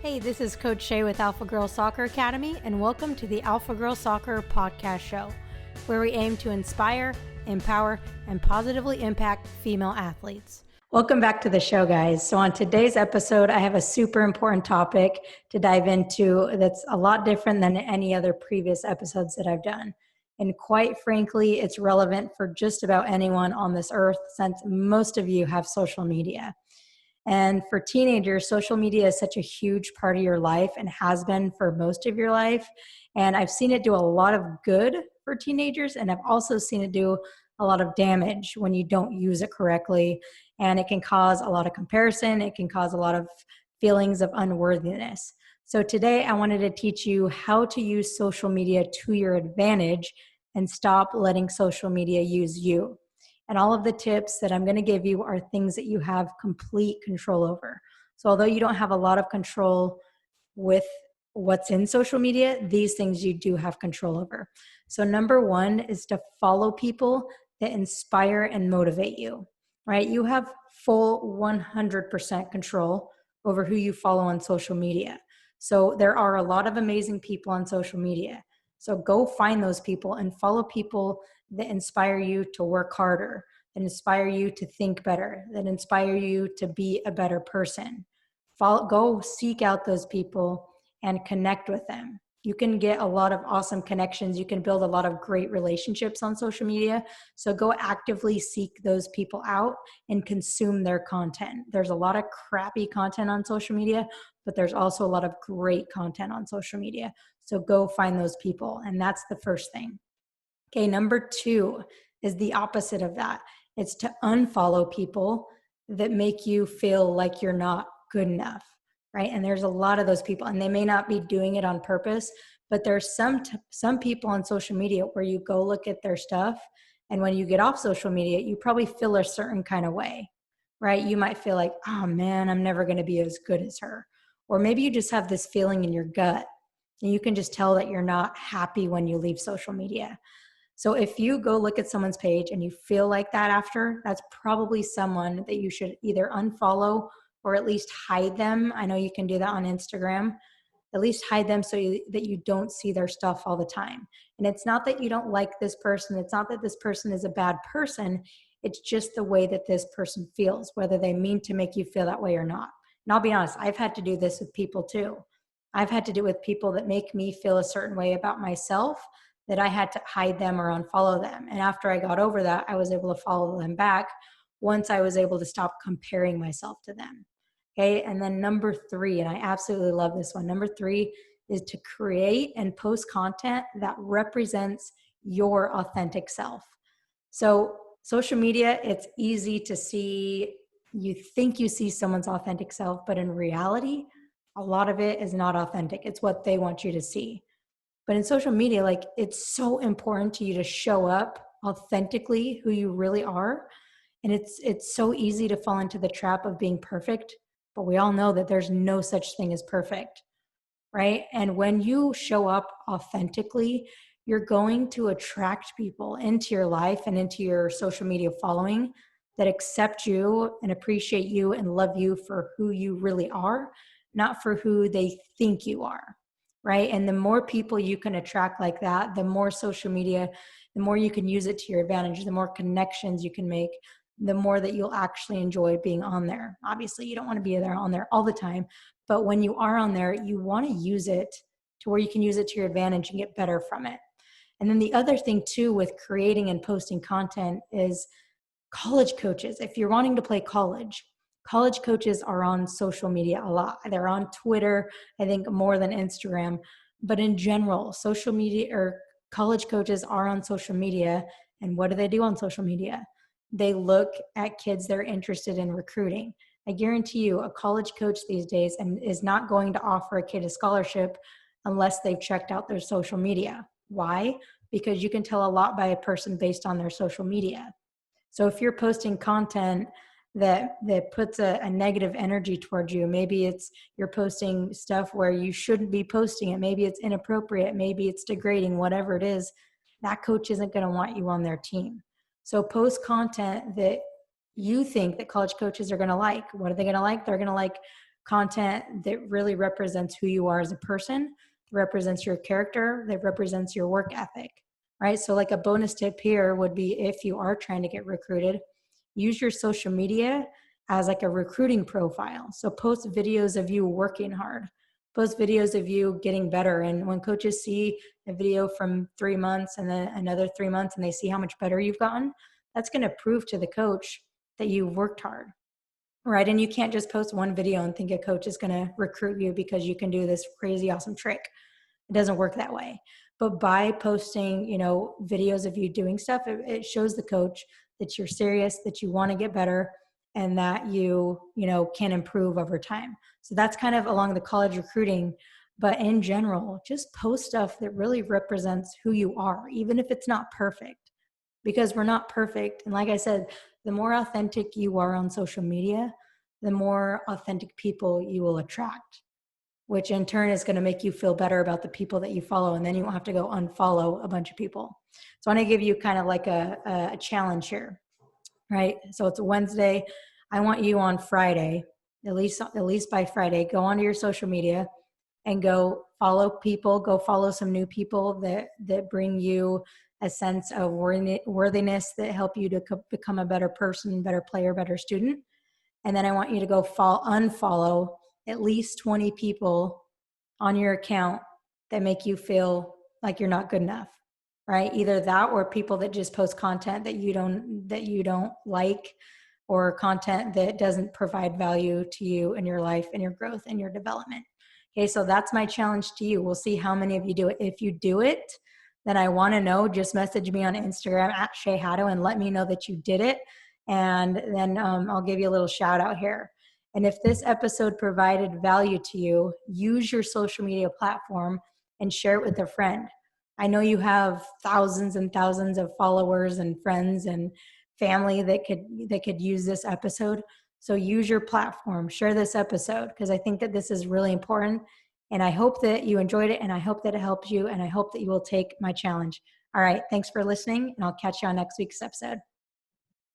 Hey, this is Coach Shay with Alpha Girl Soccer Academy, and welcome to the Alpha Girl Soccer podcast show, where we aim to inspire, empower, and positively impact female athletes. Welcome back to the show, guys. So on today's episode, I have a super important topic to dive into that's a lot different than any other previous episodes that I've done. And quite frankly, it's relevant for just about anyone on this earth since most of you have social media. And for teenagers, social media is such a huge part of your life and has been for most of your life. And I've seen it do a lot of good for teenagers, and I've also seen it do a lot of damage when you don't use it correctly. And it can cause a lot of comparison, it can cause a lot of feelings of unworthiness. So today, I wanted to teach you how to use social media to your advantage and stop letting social media use you. And all of the tips that I'm going to give you are things that you have complete control over. So although you don't have a lot of control with what's in social media, these things you do have control over. So number one is to follow people that inspire and motivate you, right? You have full 100% control over who you follow on social media. So there are a lot of amazing people on social media. So go find those people and follow people that inspire you to work harder, that inspire you to think better, that inspire you to be a better person. Go seek out those people and connect with them. You can get a lot of awesome connections. You can build a lot of great relationships on social media. So go actively seek those people out and consume their content. There's a lot of crappy content on social media, but there's also a lot of great content on social media. So go find those people. And that's the first thing. Okay, number two is the opposite of that. It's to unfollow people that make you feel like you're not good enough, right? And there's a lot of those people, and they may not be doing it on purpose, but there's some people on social media where you go look at their stuff, and when you get off social media, you probably feel a certain kind of way, right? You might feel like, oh man, I'm never going to be as good as her. Or maybe you just have this feeling in your gut, and you can just tell that you're not happy when you leave social media. So if you go look at someone's page and you feel like that after, that's probably someone that you should either unfollow or at least hide them. I know you can do that on Instagram. At least hide them so that you don't see their stuff all the time. And it's not that you don't like this person. It's not that this person is a bad person. It's just the way that this person feels, whether they mean to make you feel that way or not. And I'll be honest, I've had to do this with people too. I've had to do it with people that make me feel a certain way about myself, that I had to hide them or unfollow them. And after I got over that, I was able to follow them back once I was able to stop comparing myself to them. Okay. And then number three, and I absolutely love this one. Number three is to create and post content that represents your authentic self. So social media, it's easy to see, you think you see someone's authentic self, but in reality, a lot of it is not authentic. It's what they want you to see. But in social media, like, it's so important to you to show up authentically who you really are. And it's so easy to fall into the trap of being perfect, but we all know that there's no such thing as perfect, right? And when you show up authentically, you're going to attract people into your life and into your social media following that accept you and appreciate you and love you for who you really are, not for who they think you are, right? And the more people you can attract like that, the more social media, the more you can use it to your advantage, the more connections you can make, the more that you'll actually enjoy being on there. Obviously, you don't want to be there on there all the time, but when you are on there, you want to use it to where you can use it to your advantage and get better from it. And then the other thing too with creating and posting content is college coaches. If you're wanting to play college coaches are on social media a lot. They're on Twitter, I think more than Instagram. But in general, social media or college coaches are on social media. And what do they do on social media? They look at kids they're interested in recruiting. I guarantee you a college coach these days is not going to offer a kid a scholarship unless they've checked out their social media. Why? Because you can tell a lot by a person based on their social media. So if you're posting content that puts a negative energy towards you, maybe it's you're posting stuff where you shouldn't be posting it, maybe it's inappropriate, maybe it's degrading, whatever it is, that coach isn't going to want you on their team. So post content that you think that college coaches are going to like. What are they going to like? They're going to like content that really represents who you are as a person, represents your character, that represents your work ethic, right? So like a bonus tip here would be, if you are trying to get recruited, use your social media as like a recruiting profile. So post videos of you working hard, post videos of you getting better. And when coaches see a video from 3 months and then another 3 months and they see how much better you've gotten, that's going to prove to the coach that you worked hard, right? And you can't just post one video and think a coach is going to recruit you because you can do this crazy awesome trick. It doesn't work that way. But by posting, videos of you doing stuff, it shows the coach that you're serious, that you want to get better, and that you can improve over time. So that's kind of along the college recruiting. But in general, just post stuff that really represents who you are, even if it's not perfect, because we're not perfect. And like I said, the more authentic you are on social media, the more authentic people you will attract, which in turn is going to make you feel better about the people that you follow. And then you won't have to go unfollow a bunch of people. So I want to give you kind of like a challenge here, right? So it's a Wednesday. I want you on Friday, at least by Friday, go onto your social media and go follow people, go follow some new people that bring you a sense of worthiness, that help you to become a better person, better player, better student. And then I want you to go unfollow at least 20 people on your account that make you feel like you're not good enough, right? Either that, or people that just post content that you don't like, or content that doesn't provide value to you in your life and your growth and your development. Okay, so that's my challenge to you. We'll see how many of you do it. If you do it, then I want to know. Just message me on Instagram at Shay Haddo and let me know that you did it. And then I'll give you a little shout out here. And if this episode provided value to you, use your social media platform and share it with a friend. I know you have thousands and thousands of followers and friends and family that could use this episode. So use your platform, share this episode, because I think that this is really important. And I hope that you enjoyed it, and I hope that it helps you, and I hope that you will take my challenge. All right, thanks for listening, and I'll catch you on next week's episode.